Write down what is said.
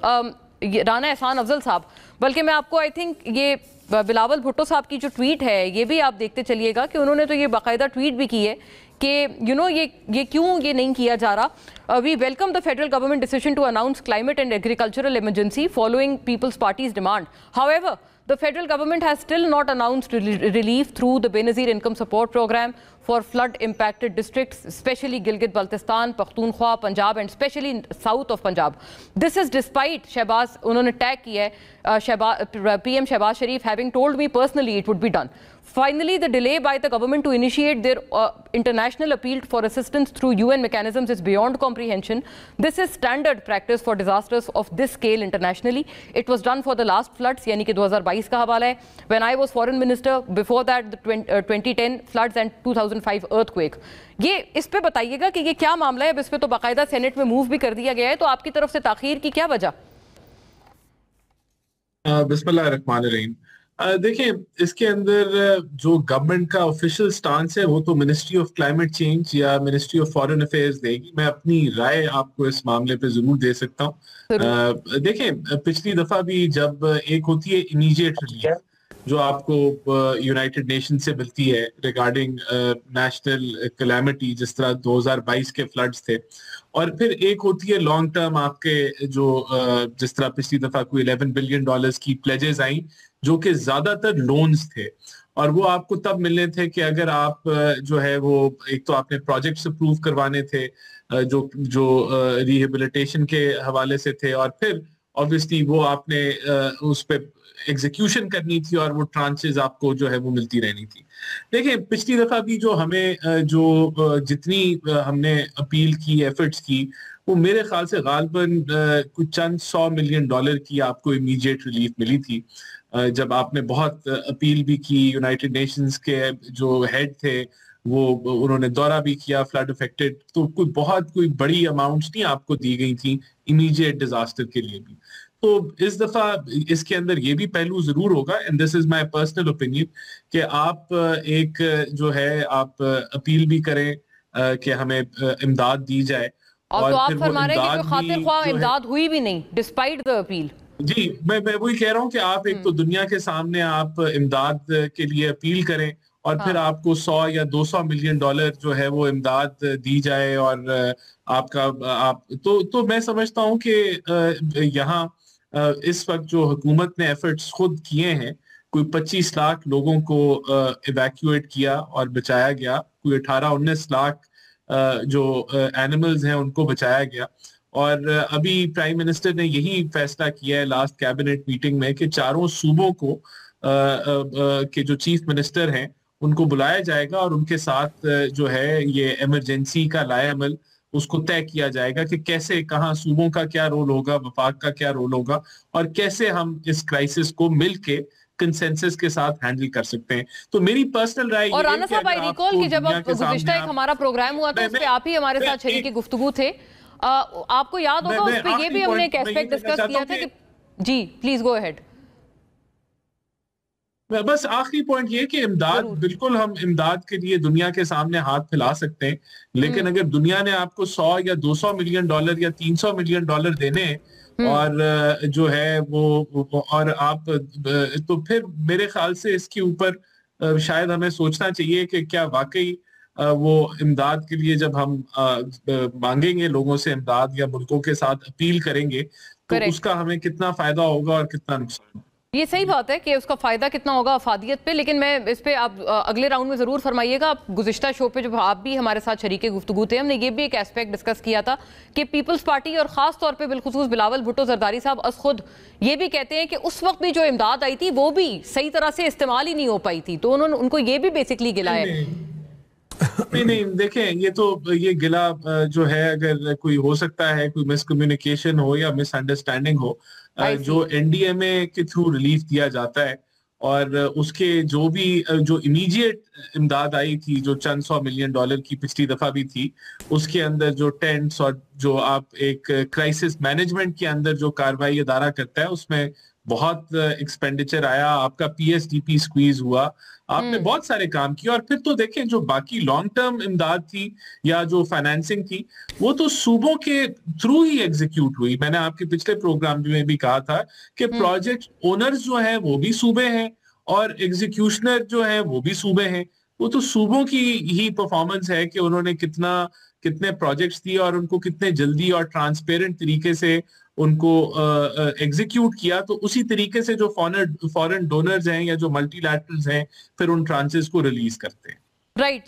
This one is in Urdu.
رانا احسان افضل صاحب، بلکہ میں آپ کو آئی تھنک یہ بلاول بھٹو صاحب کی جو ٹویٹ ہے یہ بھی آپ دیکھتے چلیے گا کہ انہوں نے تو یہ باقاعدہ ٹویٹ بھی کی ہے کہ یہ کیوں یہ نہیں کیا جا رہا. We welcome the federal government decision to announce climate and agricultural emergency following People's Party's demand. However, the federal government has still not announced relief through the Benazir Income Support Program for flood-impacted districts, especially Gilgit-Baltistan, Pakhtunkhwa, Punjab, and especially south of Punjab. This is despite Shehbaz, unhone tag kiya hai, PM Shehbaz Sharif having told me personally it would be done. Finally, the delay by the government to initiate their international appeal for assistance through UN mechanisms is beyond comprehension. This is standard practice for disasters of this scale internationally. It was done for the last floods, yani ki 2022 ka hawala hai, when I was foreign minister. Before that, the 2010 floods and 2005 earthquake. یہ اس پہ بتائیے گا کہ یہ کیا معاملہ ہے؟ اب اس پہ تو باقاعدہ سینٹ میں موو بھی کر دیا گیا ہے، تو آپ کی طرف سے تاخیر کی کیا وجہ؟ بسم اللہ الرحمن الرحیم. دیکھیں، اس کے اندر جو گورنمنٹ کا آفیشیل سٹانس ہے وہ تو منسٹری آف کلائمیٹ چینج یا منسٹری آف فارن افیئرز دے گی. میں اپنی رائے آپ کو اس معاملے پہ ضرور دے سکتا ہوں. دیکھیں، پچھلی دفعہ بھی جب ایک ہوتی ہے امیڈیٹ ریلیف جو آپ کو یونائٹڈ نیشن سے ملتی ہے ریگارڈنگ نیشنل کلیمٹی، جس طرح 2022 کے فلڈز تھے، اور پھر ایک ہوتی ہے لانگ ٹرم آپ کے جو جس طرح پچھلی دفعہ کوئی $11 بلین کی پلیجز آئیں جو کہ زیادہ تر لونز تھے، اور وہ آپ کو تب ملنے تھے کہ اگر آپ جو ہے وہ ایک تو آپ نے پروجیکٹس اپروو کروانے تھے جو ریہیبلیٹیشن کے حوالے سے تھے، اور پھر obviously وہ آپ نے اس پہ ایگزیکیوشن کرنی تھی اور وہ ٹرانچز آپ کو جو ہے وہ ملتی رہنی تھی. دیکھیں، پچھلی دفعہ بھی جو ہمیں جو جتنی ہم نے اپیل کی، ایفرٹس کی، وہ میرے خیال سے غالباً کچھ چند $100 ملین کی آپ کو امیڈیٹ ریلیف ملی تھی. جب آپ نے بہت اپیل بھی کی، یونائٹڈ نیشنز کے جو ہیڈ تھے وہ انہوں نے دورہ بھی کیا فلڈ افیکٹڈ، تو کوئی بڑی اماؤنٹس نہیں آپ کو دی گئی تھیں امیڈیٹ ڈیزاسٹر کے لیے بھی. تو اس دفعہ اس کے اندر یہ بھی پہلو ضرور ہوگا، and this is my personal opinion, کہ آپ ایک جو ہے آپ اپیل بھی کریں کہ ہمیں امداد دی جائے. اور تو آپ فرما رہے ہیں کہ کوئی خاطر خواہ امداد ہوئی بھی نہیں ڈسپائٹ دا اپیل. جی، میں وہی کہہ رہا ہوں کہ آپ ایک تو دنیا کے سامنے آپ امداد کے لیے اپیل کریں، اور پھر آپ کو $100 یا $200 ملین جو ہے وہ امداد دی جائے، اور آپ کا تو میں سمجھتا ہوں کہ یہاں اس وقت جو حکومت نے ایفرٹس خود کیے ہیں، کوئی 25 لاکھ لوگوں کو ایویکیویٹ کیا اور بچایا گیا، کوئی 18-19 لاکھ جو اینیملز ہیں ان کو بچایا گیا، اور ابھی پرائم منسٹر نے یہی فیصلہ کیا ہے لاسٹ کیبنٹ میٹنگ میں کہ چاروں صوبوں کو کے جو چیف منسٹر ہیں ان کو بلایا جائے گا، اور ان کے ساتھ جو ہے یہ ایمرجنسی کا لائے عمل اس کو طے کیا جائے گا کہ کیسے، کہاں صوبوں کا کیا رول ہوگا، وفاق کا کیا رول ہوگا، اور کیسے ہم اس کرائسس کو مل کے کنسنسس کے ساتھ ہینڈل کر سکتے ہیں. تو میری پرسنل رائے یہ ہے کہ رانا صاحب، آئی ریکال کہ جب گزشتہ ایک ہمارا پروگرام ہوا تھا اس پہ آپ ہی ہمارے ساتھ شریک گفتگو تھے، آپ کو یاد ہوگا اس پہ یہ بھی ہم نے ایک ایسپیکٹ ڈسکس کیا تھا کہ جی پلیز گو اہیڈ. بس آخری پوائنٹ یہ کہ امداد، بالکل ہم امداد کے لیے دنیا کے سامنے ہاتھ پھیلا سکتے ہیں، لیکن اگر دنیا نے آپ کو $100 یا $200 ملین یا $300 ملین دینے اور جو ہے وہ اور آپ تو پھر میرے خیال سے اس کے اوپر شاید ہمیں سوچنا چاہیے کہ کیا واقعی وہ امداد کے لیے جب ہم مانگیں گے لوگوں سے امداد یا ملکوں کے ساتھ اپیل کریں گے تو اس کا ہمیں کتنا فائدہ ہوگا اور کتنا نقصان. یہ صحیح بات ہے کہ اس کا فائدہ کتنا ہوگا افادیت پہ، لیکن میں اس پہ آپ اگلے راؤنڈ میں ضرور فرمائیے گا. آپ گزشتہ شو پہ جب آپ بھی ہمارے ساتھ شریک گفتگو تھے، ہم نے یہ بھی ایک ایسپیکٹ ڈسکس کیا تھا کہ پیپلز پارٹی اور خاص طور پہ بالخصوص بلاول بھٹو زرداری صاحب از خود یہ بھی کہتے ہیں کہ اس وقت بھی جو امداد آئی تھی وہ بھی صحیح طرح سے استعمال ہی نہیں ہو پائی تھی، تو ان کو یہ بھی بیسکلی گلا ہے. نہیں دیکھیں، یہ گلا جو ہے اگر کوئی ہو سکتا ہے، کوئی مس کمیونیکیشن ہو یا مس انڈرسٹینڈنگ ہو، جو این ڈی ایم اے کے تھرو ریلیف دیا جاتا ہے، اور اس کے جو بھی جو امیڈیٹ امداد آئی تھی جو چند $100 ملین کی پچھلی دفعہ بھی تھی، اس کے اندر جو ٹینٹس اور جو آپ ایک کرائسس مینجمنٹ کے اندر جو کاروائی ادارہ کرتا ہے اس میں بہت ایکسپینڈیچر آیا, آپ کا PSDP اسکویز ہوا, آپ نے بہت سارے کام کیے. اور پھر تو دیکھیں جو باقی لانگ ٹرم امداد تھی یا جو فائنینسنگ تھی وہ تو صوبوں کے تھرو ہی ایگزیکیوٹ ہوئی. میں نے آپ کے پچھلے پروگرام میں بھی کہا تھا کہ پروجیکٹ اونرز جو ہیں وہ بھی صوبے ہیں اور ایگزیکیوشنر جو ہیں وہ بھی صوبے ہیں. وہ تو صوبوں کی ہی پرفارمنس ہے کہ انہوں نے کتنے پروجیکٹس دیے اور ان کو کتنے جلدی اور ٹرانسپیرنٹ طریقے سے ان کو ایگزیکیوٹ کیا. تو اسی طریقے سے جو فارن ڈونرز ہیں یا جو ملٹی لیٹرلز ہیں پھر ان ٹرانسز کو ریلیز کرتے ہیں. رائٹ.